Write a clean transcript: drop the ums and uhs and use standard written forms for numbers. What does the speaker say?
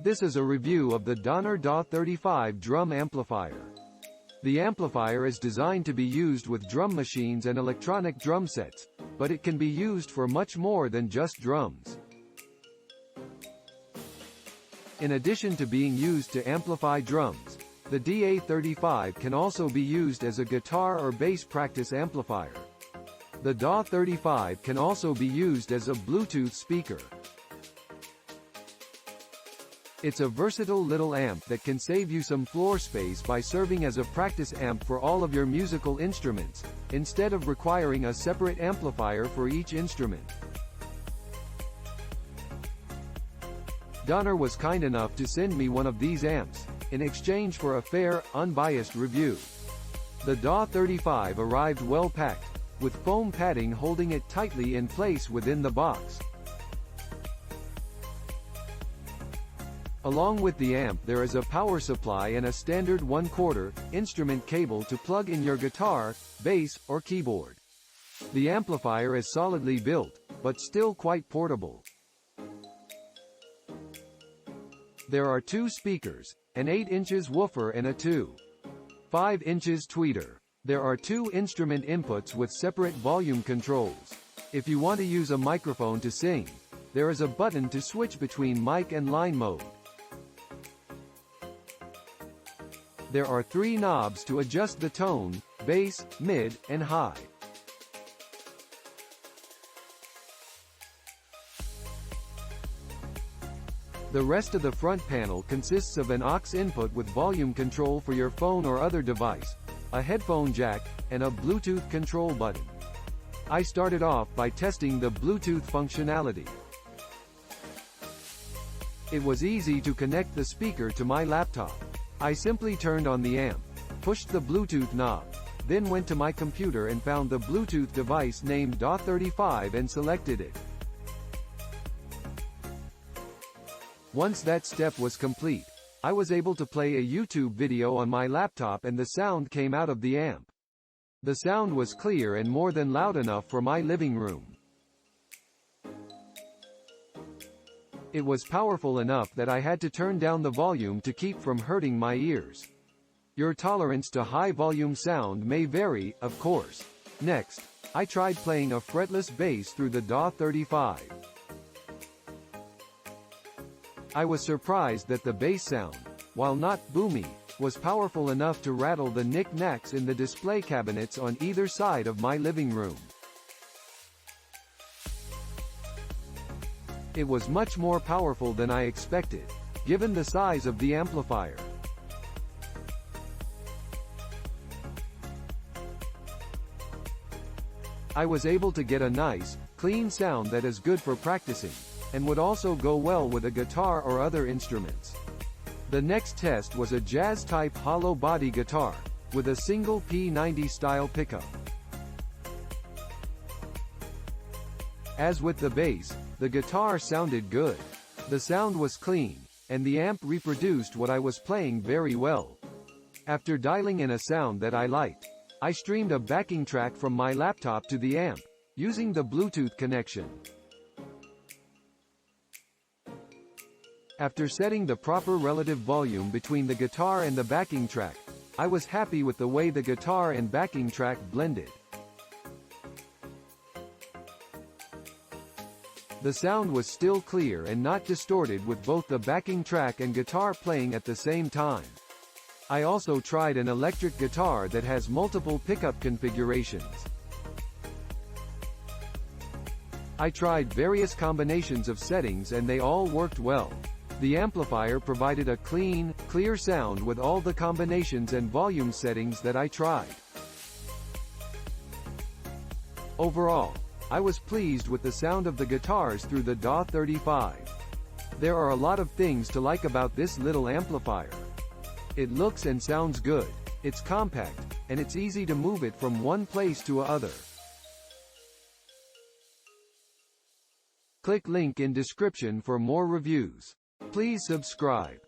This is a review of the Donner DAW35 drum amplifier. The amplifier is designed to be used with drum machines and electronic drum sets, but it can be used for much more than just drums. In addition to being used to amplify drums, the DA35 can also be used as a guitar or bass practice amplifier. The DAW35 can also be used as a Bluetooth speaker. It's a versatile little amp that can save you some floor space by serving as a practice amp for all of your musical instruments, instead of requiring a separate amplifier for each instrument. Donner was kind enough to send me one of these amps, in exchange for a fair, unbiased review. The DAW35 arrived well packed, with foam padding holding it tightly in place within the box. Along with the amp there is a power supply and a standard 1/4 instrument cable to plug in your guitar, bass, or keyboard. The amplifier is solidly built, but still quite portable. There are 2 speakers, an 8 inches woofer and a 2.5 inches tweeter. There are 2 instrument inputs with separate volume controls. If you want to use a microphone to sing, there is a button to switch between mic and line mode. There are 3 knobs to adjust the tone, bass, mid, and high. The rest of the front panel consists of an aux input with volume control for your phone or other device, a headphone jack, and a Bluetooth control button. I started off by testing the Bluetooth functionality. It was easy to connect the speaker to my laptop. I simply turned on the amp, pushed the Bluetooth knob, then went to my computer and found the Bluetooth device named DAW35 and selected it. Once that step was complete, I was able to play a YouTube video on my laptop and the sound came out of the amp. The sound was clear and more than loud enough for my living room. It was powerful enough that I had to turn down the volume to keep from hurting my ears. Your tolerance to high volume sound may vary, of course. Next, I tried playing a fretless bass through the DAW35. I was surprised that the bass sound, while not boomy, was powerful enough to rattle the knick-knacks in the display cabinets on either side of my living room. It was much more powerful than I expected, given the size of the amplifier. I was able to get a nice, clean sound that is good for practicing, and would also go well with a guitar or other instruments. The next test was a jazz-type hollow body guitar, with a single P90 style pickup. As with the bass, the guitar sounded good. The sound was clean, and the amp reproduced what I was playing very well. After dialing in a sound that I liked, I streamed a backing track from my laptop to the amp, using the Bluetooth connection. After setting the proper relative volume between the guitar and the backing track, I was happy with the way the guitar and backing track blended. The sound was still clear and not distorted with both the backing track and guitar playing at the same time. I also tried an electric guitar that has multiple pickup configurations. I tried various combinations of settings and they all worked well. The amplifier provided a clean, clear sound with all the combinations and volume settings that I tried. Overall, I was pleased with the sound of the guitars through the DAW35. There are a lot of things to like about this little amplifier. It looks and sounds good, it's compact, and it's easy to move it from one place to another. Click link in description for more reviews. Please subscribe.